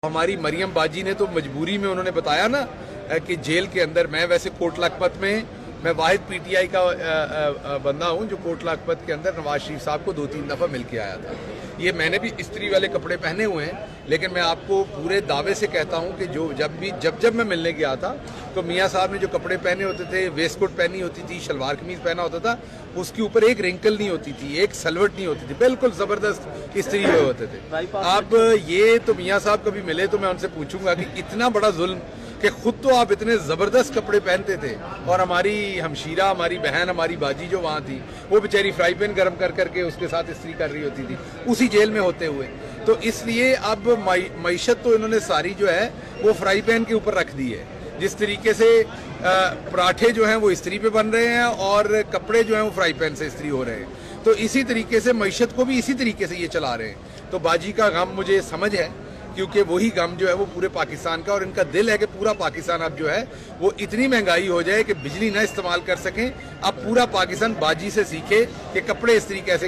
हमारी मरियम बाजी ने तो मजबूरी में उन्होंने बताया ना कि जेल के अंदर मैं वैसे कोट लखपत में मैं वाहिद पीटीआई का बंदा हूं जो कोट लखपत के अंदर नवाज शरीफ साहब को 2-3 दफा मिल के आया था। ये मैंने भी इस्त्री वाले कपड़े पहने हुए हैं, लेकिन मैं आपको पूरे दावे से कहता हूं कि जब मैं मिलने गया था तो मियाँ साहब ने जो कपड़े पहने होते थे, वेस्ट कोट पहनी होती थी, शलवार कमीज पहना होता था, उसके ऊपर एक रिंकल नहीं होती थी, एक सलवट नहीं होती थी, बिल्कुल जबरदस्त इस्त्री हुए होते थे। अब ये तो मियाँ साहब कभी मिले तो मैं उनसे पूछूंगा कि इतना बड़ा जुल्म कि खुद तो आप इतने जबरदस्त कपड़े पहनते थे और हमारी हमशीरा, हमारी बहन, हमारी बाजी जो वहाँ थी वो बेचारी फ्राई पैन गर्म कर करके उसके साथ इस्त्री कर रही होती थी उसी जेल में होते हुए। तो इसलिए अब मईशत तो इन्होंने सारी जो है वो फ्राई पैन के ऊपर रख दी है। जिस तरीके से पराठे जो हैं वो इस्त्री पे बन रहे हैं और कपड़े जो हैं वो फ्राई पैन से इस्त्री हो रहे हैं, तो इसी तरीके से मईशत को भी इसी तरीके से ये चला रहे हैं। तो बाजी का गम मुझे समझ है, क्योंकि वही गम जो है वो पूरे पाकिस्तान का, और इनका दिल है कि पूरा पाकिस्तान अब जो है वो इतनी महंगाई हो जाए कि बिजली ना इस्तेमाल कर सकें। अब पूरा पाकिस्तान बाजी से सीखे कि कपड़े इस्त्री कैसे